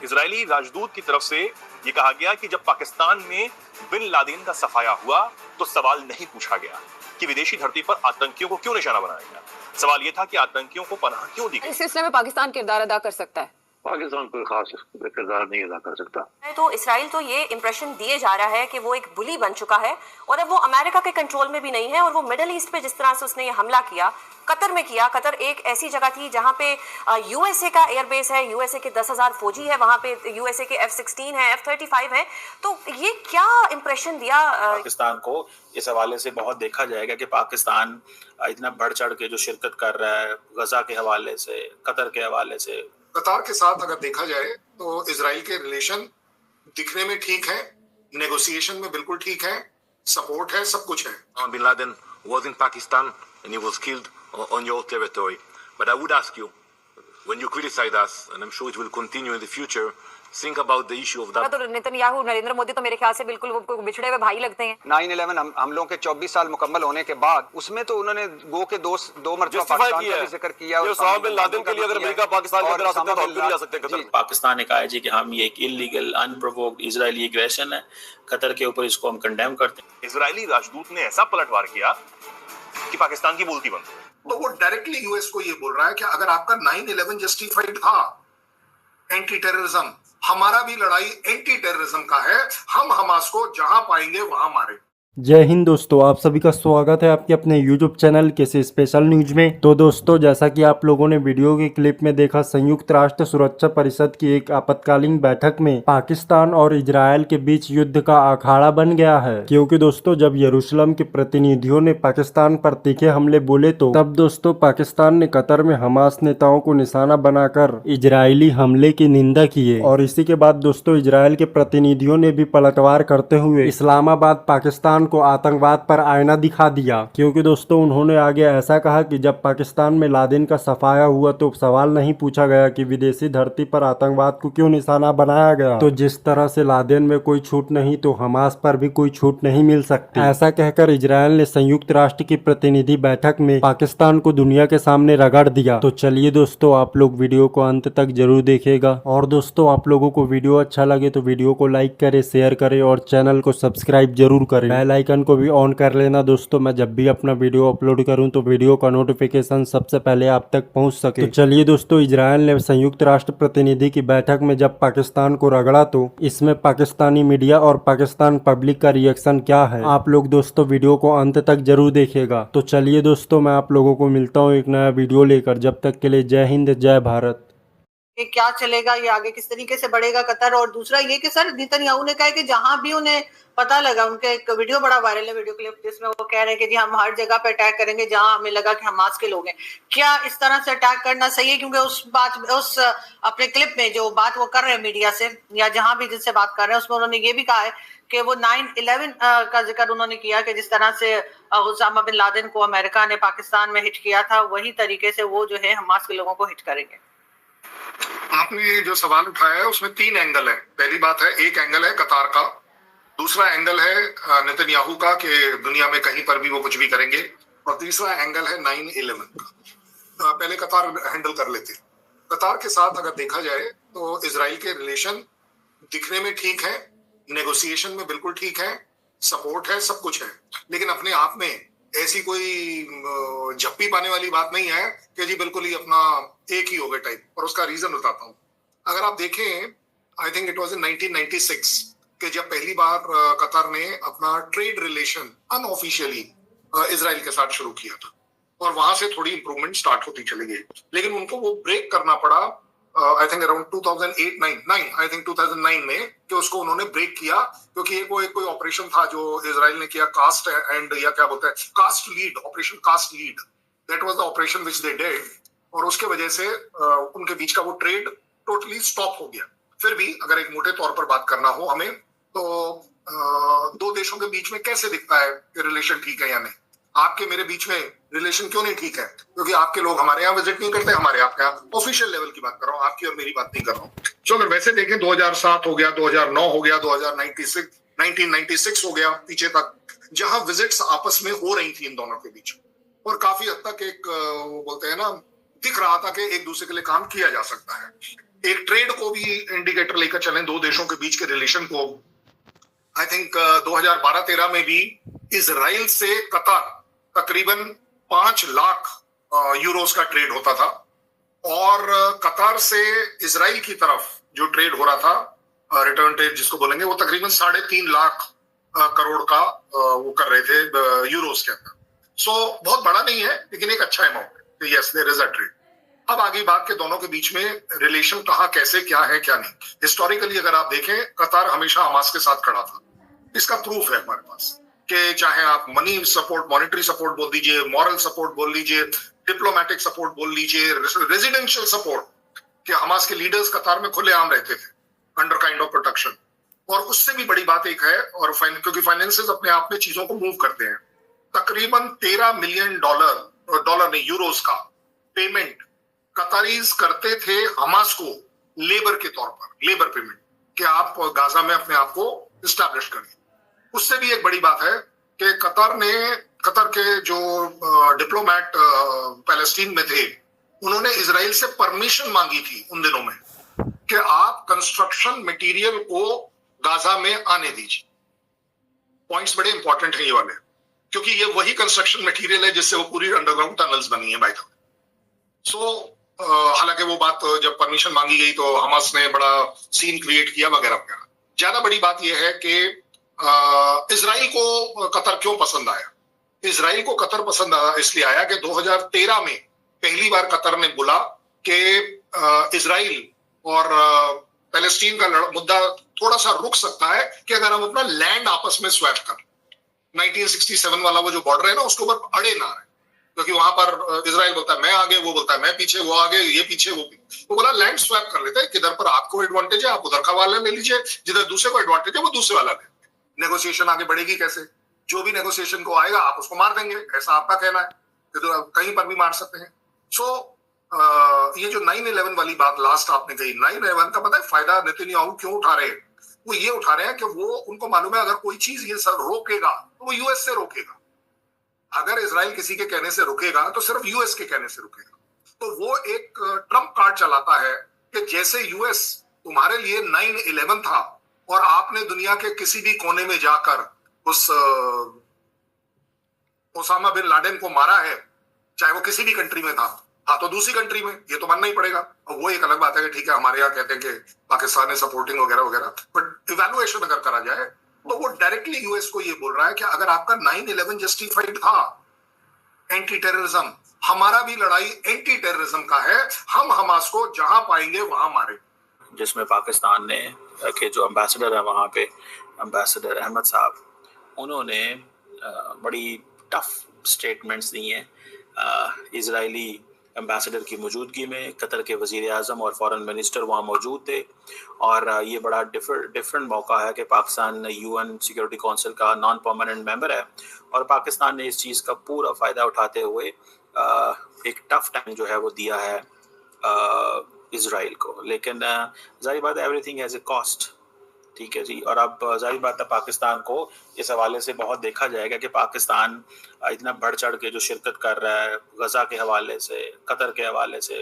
Israeli राजदूत की तरफ से ये कहा गया कि जब पाकिस्तान में बिन लादेन का सफाया हुआ तो सवाल नहीं पूछा गया कि विदेशी धरती पर आतंकियों को क्यों निशाना बनाया गया। सवाल ये था कि आतंकियों को पनाह क्यों दी गई। इस सिलसिले में पाकिस्तान किरदार अदा कर सकता है? पाकिस्तान कोई खास किरदार नहीं अदा कर सकता। तो इसराइल तो ये इंप्रेशन दिए जा रहा है कि वो एक बुली बन चुका है और अब वो अमेरिका के कंट्रोल में भी नहीं है। और वो मिडिल ईस्ट पे जिस तरह से उसने ये हमला किया, कतर में किया। कतर एक ऐसी जगह थी जहां पे यूएसए का एयरबेस है, यूएसए के 10,000 फौजी है वहां पे, यूएसए के F-16 है, F-35 है। तो ये क्या इंप्रेशन दिया पाकिस्तान को? इस हवाले से बहुत देखा जाएगा कि पाकिस्तान इतना बढ़ चढ़ के जो शिरकत कर रहा है गजा के हवाले से, कतर के हवाले से। कतार के साथ अगर देखा जाए तो इजराइल के रिलेशन दिखने में ठीक है, नेगोशिएशन में बिल्कुल ठीक है, सपोर्ट है, सब कुछ है। Bin Laden was in Pakistan and he was killed on your territory. But I would ask you, when you criticize us, and I'm sure it will continue in the future, think about the issue of that. तो Netanyahu, Narendra Modi तो मेरे ख्याल से बिल्कुल वो बिछड़े हुए भाई लगते हैं। 9/11 हमलों के 24 साल मुकम्मल होने के बाद उसमें तो उन्होंने गो के दो मरतबा पाकिस्तान का भी जिक्र किया। ओसामा बिन लादेन के लिए अगर अमेरिका पाकिस्तान के अंदर आ सकता है तो हम भी जा सकते हैं कतर। पाकिस्तान ने कहा है जी कि हम ये एक इलीगल अनप्रोवोक्ड इजरायली एग्रेशन है, कतर के ऊपर इसको हम कंडेम करते हैं। इजरायली राजदूत ने ऐसा पलटवार किया कि पाकिस्तान की बोलती बंद। तो वो डायरेक्टली यूएस को ये बोल रहा है कि अगर आपका 9/11 जस्टिफाइड था, एंटी टेररिज्म, हमारा भी लड़ाई एंटी टेररिज्म का है, हम हमास को जहां पाएंगे वहां मारेंगे। जय हिंद दोस्तों, आप सभी का स्वागत है आपके अपने YouTube चैनल किसी स्पेशल न्यूज में। तो दोस्तों, जैसा कि आप लोगों ने वीडियो के क्लिप में देखा, संयुक्त राष्ट्र सुरक्षा परिषद की एक आपातकालीन बैठक में पाकिस्तान और इजरायल के बीच युद्ध का अखाड़ा बन गया है। क्योंकि दोस्तों, जब यरूशलेम के प्रतिनिधियों ने पाकिस्तान पर तीखे हमले बोले तो तब दोस्तों पाकिस्तान ने कतर में हमास नेताओं को निशाना बनाकर इजरायली हमले की निंदा की है। और इसी के बाद दोस्तों इजरायल के प्रतिनिधियों ने भी पलटवार करते हुए इस्लामाबाद पाकिस्तान को आतंकवाद पर आईना दिखा दिया। क्योंकि दोस्तों उन्होंने आगे ऐसा कहा कि जब पाकिस्तान में लादेन का सफाया हुआ तो सवाल नहीं पूछा गया कि विदेशी धरती पर आतंकवाद को क्यों निशाना बनाया गया। तो जिस तरह से लादेन में कोई छूट नहीं तो हमास पर भी कोई छूट नहीं मिल सकती। ऐसा कहकर इजरायल ने संयुक्त राष्ट्र की प्रतिनिधि बैठक में पाकिस्तान को दुनिया के सामने रगड़ दिया। तो चलिए दोस्तों, आप लोग वीडियो को अंत तक जरूर देखिएगा। और दोस्तों, आप लोगों को वीडियो अच्छा लगे तो वीडियो को लाइक करें, शेयर करें और चैनल को सब्सक्राइब जरूर करें। बेल आइकन को भी ऑन कर लेना दोस्तों, मैं जब भी अपना वीडियो अपलोड करूं तो वीडियो का नोटिफिकेशन सबसे पहले आप तक पहुंच सके। तो चलिए दोस्तों, इजरायल ने संयुक्त राष्ट्र प्रतिनिधि की बैठक में जब पाकिस्तान को रगड़ा तो इसमें पाकिस्तानी मीडिया और पाकिस्तान पब्लिक का रिएक्शन क्या है, आप लोग दोस्तों वीडियो को अंत तक जरूर देखिएगा। तो चलिए दोस्तों, मैं आप लोगों को मिलता हूँ एक नया वीडियो लेकर। जब तक के लिए जय हिंद, जय भारत। कि क्या चलेगा, ये आगे किस तरीके से बढ़ेगा कतर। और दूसरा ये कि सर नेतन्याहू ने कहा कि जहां भी उन्हें पता लगा, उनके एक वीडियो बड़ा वायरल है, वीडियो क्लिप, जिसमें वो कह रहे हैं कि जी हम हर जगह पे अटैक करेंगे जहां हमें लगा कि हमास के लोग हैं। क्या इस तरह से अटैक करना सही है? क्योंकि उस अपने क्लिप में जो बात वो कर रहे हैं मीडिया से या जहां भी जिससे बात कर रहे हैं, उसमें उन्होंने ये भी कहा है कि वो 9/11 का जिक्र उन्होंने किया कि जिस तरह से ओसामा बिन लादेन को अमेरिका ने पाकिस्तान में हिट किया था, वही तरीके से वो जो है हमास के लोगों को हिट करेंगे। आपने जो सवाल उठाया है उसमें 3 एंगल है। पहली बात है, एक एंगल है कतार का, दूसरा एंगल है नेतन्याहू का कि दुनिया में कहीं पर भी वो कुछ भी करेंगे, और तीसरा एंगल है 9/11 का। पहले कतार हैंडल कर लेते। कतार के साथ अगर देखा जाए तो इजराइल के रिलेशन दिखने में ठीक है, नेगोशिएशन में बिल्कुल ठीक है, सपोर्ट है, सब कुछ है, लेकिन अपने आप में ऐसी कोई झप्पी पाने वाली बात नहीं है कि जी बिल्कुल ही अपना एक ही हो गए टाइप। और उसका रीजन बताता हूँ। अगर आप देखें, I think it was in 1996 कि जब पहली बार कतर ने अपना ट्रेड रिलेशन अनऑफिशियली इजराइल के साथ शुरू किया था, और वहां से थोड़ी इंप्रूवमेंट स्टार्ट होती चली गई, लेकिन उनको वो ब्रेक करना पड़ा आई थिंक अराउंड 2009 में, कि उसको उन्होंने ब्रेक किया क्योंकि एक कोई ऑपरेशन था जो इजराइल ने किया, कास्ट एंड या क्या बोलते हैं Cast Lead, operation Cast Lead, that was the operation which they did, और उसके वजह से उनके बीच का वो ट्रेड टोटली स्टॉप हो गया। फिर भी अगर एक मोटे तौर पर बात करना हो हमें, तो दो देशों के बीच में कैसे दिखता है कि रिलेशन ठीक है या नहीं। आपके मेरे बीच में रिलेशन क्यों नहीं ठीक है? क्योंकि आपके लोग हमारे यहाँ विजिट नहीं करते, हमारे आपके यहाँ। ऑफिशियल लेवल की बात कर रहा हूँ, आपकी और मेरी बात नहीं कर रहा हूँ। तो अगर वैसे देखें, 2007 हो गया, 2009 हो गया, 1996 हो गया, पीछे तक, जहां विजिट्स आपस में हो रही थी इन दोनों के बीच, और काफी हद तक एक वो बोलते हैं ना, दिख रहा था कि एक दूसरे के लिए काम किया जा सकता है। एक ट्रेड को भी इंडिकेटर लेकर चलें, दो देशों के बीच के रिलेशन को। आई थिंक 2012-13 में भी इजराइल से कतर तकरीबन 5 लाख यूरोस का ट्रेड होता था, और कतर से इजराइल की तरफ जो ट्रेड हो रहा था, रिटर्न ट्रेड जिसको बोलेंगे, वो तकरीबन 3.5 लाख करोड़ का वो कर रहे थे यूरोस के अंदर। सो बहुत बड़ा नहीं है, लेकिन एक अच्छा अमाउंट है। Yes, there is a trade. अब आगे बात के दोनों के बीच में रिलेशन कहाँ, कैसे, क्या है क्या नहीं। हिस्टोरिकली अगर आप देखें, कतर हमेशा हमास के साथ खड़ा था। इसका प्रूफ है हमारे पास कि चाहे आप मनी सपोर्ट, मॉनेटरी सपोर्ट बोल दीजिए, मॉरल सपोर्ट बोल लीजिए, डिप्लोमेटिक सपोर्ट बोल लीजिए, रेजिडेंशियल सपोर्ट, कि हमास के लीडर्स कतार में खुलेआम रहते थे अंडर काइंड ऑफ प्रोटेक्शन। और उससे भी बड़ी बात एक है, और क्योंकि फाइनेंसेस अपने आप में चीजों को मूव करते हैं, तकरीबन $13 मिलियन डॉलर नहीं, यूरोस का पेमेंट कतारीज करते थे हमास को लेबर के तौर पर, लेबर पेमेंट, कि आप गाजा में अपने आप को इस्टेब्लिश करिए। उससे भी एक बड़ी बात है कि कतर के जो डिप्लोमेट पैलेस्टीन में थे, उन्होंने इजराइल से परमिशन मांगी थी उन दिनों में कि आप कंस्ट्रक्शन मटेरियल को गाजा में आने दीजिए। पॉइंट्स बड़े इंपॉर्टेंट हैं ये वाले, क्योंकि ये वही कंस्ट्रक्शन मटेरियल है जिससे वो पूरी अंडरग्राउंड टनल्स बनी है बाय द वे। सो हालांकि वो बात जब परमिशन मांगी गई तो हमास ने बड़ा सीन क्रिएट किया वगैरह वगैरह। ज्यादा बड़ी बात यह है कि इजराइल को कतर क्यों पसंद आया। इजराइल को कतर पसंद इसलिए आया कि 2013 में पहली बार कतर ने बोला कि इजराइल और पैलेस्टीन का मुद्दा थोड़ा सा रुक सकता है कि अगर हम अपना लैंड आपस में स्वैप कर, 1967 वाला वो जो बॉर्डर है ना, उसके ऊपर अड़े ना रहे। क्योंकि वहां पर इजराइल बोलता है मैं आगे, वो बोलता है मैं पीछे, वो आगे, ये पीछे, वो बोला लैंड स्वैप कर लेते हैं, किधर पर आपको एडवांटेज है आप उधर का वाला ले लीजिए, जिधर दूसरे को एडवांटेज है वो दूसरे वाला ले। नेगोशिएशन आगे बढ़ेगी कैसे? जो भी नेगोशिएशन को आएगा आप उसको मार देंगे, ऐसा आपका कहना है, तो कहीं पर भी मार सकते हैं। सो ये जो 9/11 वाली बात लास्ट आपने कही, 9/11 का पता है फायदा नेतन्याहू क्यों उठा रहे हैं? वो ये उठा रहे हैं कि वो, उनको मालूम है अगर कोई चीज ये सब रोकेगा तो वो यूएस से रोकेगा। अगर इजराइल किसी के कहने से रुकेगा तो सिर्फ यूएस के कहने से रुकेगा। तो वो एक ट्रम्प कार्ड चलाता है कि जैसे यूएस तुम्हारे लिए 9/11 था और आपने दुनिया के किसी भी कोने में जाकर उस ओसामा बिन लादेन को मारा है, चाहे वो किसी भी कंट्री में था, हाँ तो दूसरी कंट्री में ये तो मानना ही पड़ेगा। और वो एक अलग बात है कि ठीक है हमारे यहाँ कहते हैं कि पाकिस्तान है सपोर्टिंग वगैरह वगैरह, बट इवैल्यूएशन अगर करा जाए तो वो डायरेक्टली यूएस को ये बोल रहा है कि अगर आपका 9/11 जस्टिफाइड था एंटी टेररिज्म, हमारा भी लड़ाई एंटी टेररिज्म का है, हम हमास को जहां पाएंगे वहां मारे। जिसमें पाकिस्तान ने के जो एम्बेसडर है वहाँ पे, एम्बेसडर अहमद साहब, उन्होंने बड़ी टफ स्टेटमेंट्स दी हैं इजरायली एम्बेसडर की मौजूदगी में। कतर के वज़ीर आज़म और फॉरेन मिनिस्टर वहाँ मौजूद थे, और ये बड़ा डिफरेंट मौका है कि पाकिस्तान यूएन सिक्योरिटी काउंसिल का नॉन परमानेंट मेंबर है, और पाकिस्तान ने इस चीज़ का पूरा फ़ायदा उठाते हुए एक टफ टाइम जो है वो दिया है इजराइल को। लेकिन जाहिर बात है एवरीथिंग हैज़ ए कॉस्ट, ठीक है जी। और अब जाहिर बात है पाकिस्तान को इस हवाले से बहुत देखा जाएगा कि पाकिस्तान इतना बढ़ चढ़ के जो शिरकत कर रहा है गजा के हवाले से, कतर के हवाले से।